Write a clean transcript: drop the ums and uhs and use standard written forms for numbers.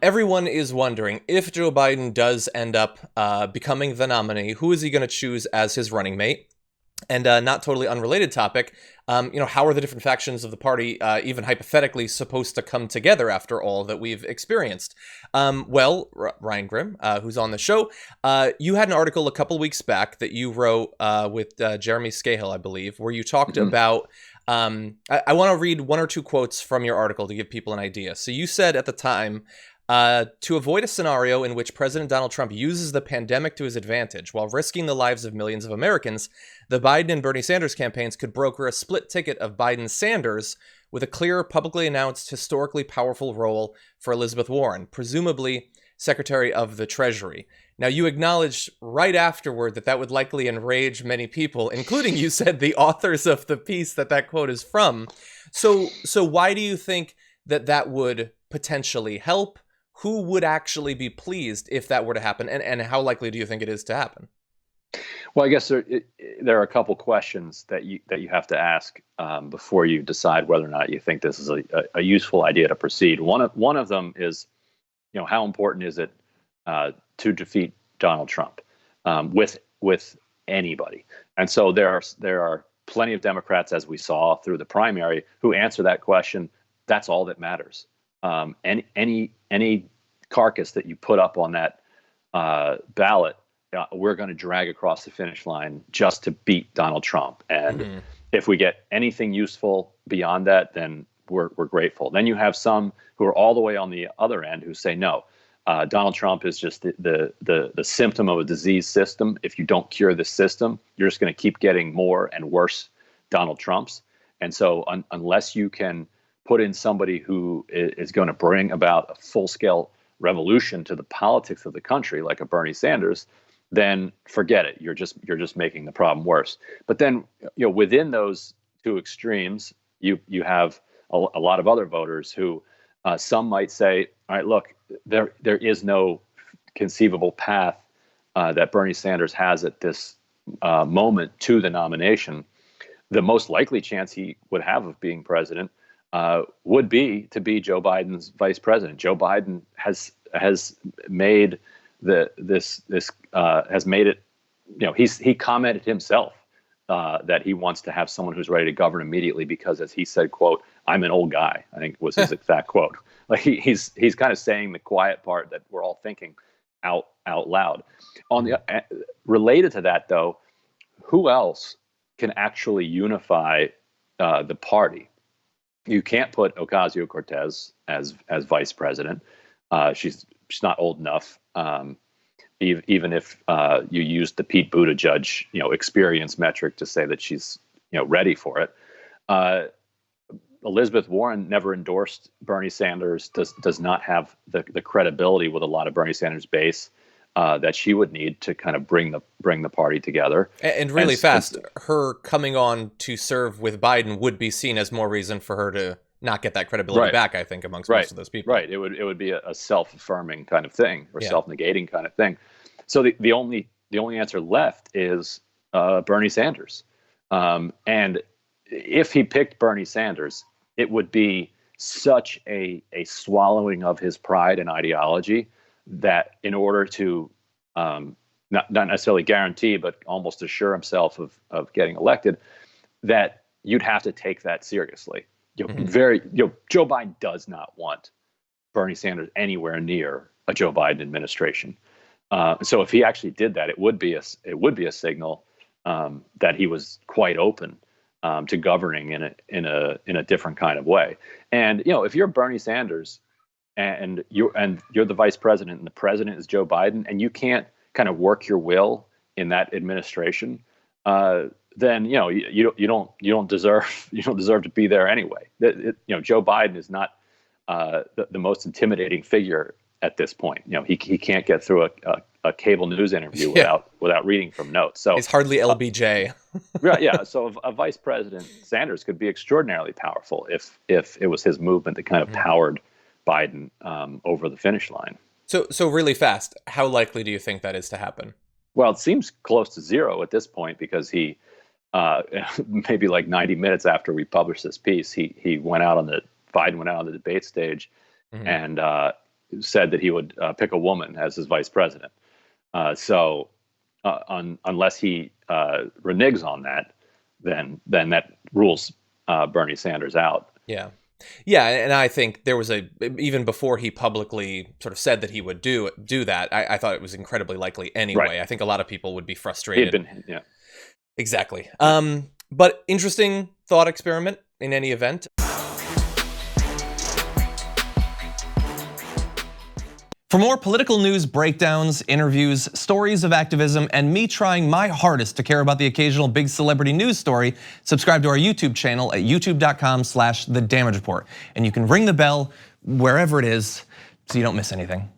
Everyone is wondering if Joe Biden does end up becoming the nominee, who is he going to choose as his running mate? And not totally unrelated topic, how are the different factions of the party, even hypothetically, supposed to come together after all that we've experienced? Ryan Grimm, who's on the show, you had an article a couple weeks back that you wrote with Jeremy Scahill, I believe, where you talked about. I want to read one or two quotes from your article to give people an idea. So you said at the time, to avoid a scenario in which President Donald Trump uses the pandemic to his advantage while risking the lives of millions of Americans, the Biden and Bernie Sanders campaigns could broker a split ticket of Biden-Sanders with a clear, publicly announced, historically powerful role for Elizabeth Warren, presumably Secretary of the Treasury. Now, you acknowledged right afterward that would likely enrage many people, including, you said, the authors of the piece that quote is from. So why do you think that would potentially help? Who would actually be pleased if that were to happen? And how likely do you think it is to happen? Well, I guess there are a couple questions that you have to ask before you decide whether or not you think this is a useful idea to proceed. One of them is, how important is it to defeat Donald Trump with anybody? And so there are plenty of Democrats, as we saw through the primary, who answer that question. That's all that matters. Any carcass that you put up on that ballot, we're going to drag across the finish line just to beat Donald Trump. And if we get anything useful beyond that, then we're grateful. Then you have some who are all the way on the other end who say, no, Donald Trump is just the symptom of a disease system. If you don't cure this system, you're just going to keep getting more and worse Donald Trumps. And so unless you can put in somebody who is going to bring about a full-scale revolution to the politics of the country, like a Bernie Sanders, then forget it. You're just making the problem worse. But then, within those two extremes, you have a lot of other voters who some might say, all right, look, there is no conceivable path that Bernie Sanders has at this moment to the nomination. The most likely chance he would have of being president would be to be Joe Biden's vice president. Joe Biden has made has made it. He commented himself that he wants to have someone who's ready to govern immediately because, as he said, "quote I'm an old guy." I think was his exact quote. Like he's kind of saying the quiet part that we're all thinking out loud. On the related to that, though, who else can actually unify the party? You can't put Ocasio-Cortez as vice president. She's not old enough. Even if you use the Pete Buttigieg, experience metric to say that she's, ready for it. Elizabeth Warren never endorsed Bernie Sanders. Does not have the credibility with a lot of Bernie Sanders base that she would need to kind of bring the party together. And really fast, her coming on to serve with Biden would be seen as more reason for her to not get that credibility back, I think, amongst most of those people. Right. It would be a self-affirming kind of thing or self-negating kind of thing. So the only answer left is Bernie Sanders. And if he picked Bernie Sanders, it would be such a swallowing of his pride and ideology that in order to not necessarily guarantee, but almost assure himself of getting elected, that you'd have to take that seriously. Joe Biden does not want Bernie Sanders anywhere near a Joe Biden administration. So if he actually did that, it would be a signal that he was quite open to governing in a different kind of way. And if you're Bernie Sanders and you're the vice president and the president is Joe Biden, and you can't kind of work your will in that administration, then you don't deserve to be there anyway. Joe Biden is not the most intimidating figure at this point. He can't get through a cable news interview without reading from notes. So he's hardly LBJ. Right. Yeah. So a vice president Sanders could be extraordinarily powerful if it was his movement that kind of powered Biden over the finish line. So really fast, how likely do you think that is to happen? Well, it seems close to zero at this point because he maybe like 90 minutes after we published this piece, Biden went out on the debate stage and said that he would pick a woman as his vice president. Unless he reneges on that, then that rules Bernie Sanders out. Yeah. Yeah, and I think there was even before he publicly sort of said that he would do that, I thought it was incredibly likely anyway. Right. I think a lot of people would be frustrated. Yeah. Exactly. But interesting thought experiment in any event. For more political news breakdowns, interviews, stories of activism, and me trying my hardest to care about the occasional big celebrity news story, subscribe to our YouTube channel at youtube.com/The Damage Report. And you can ring the bell wherever it is so you don't miss anything.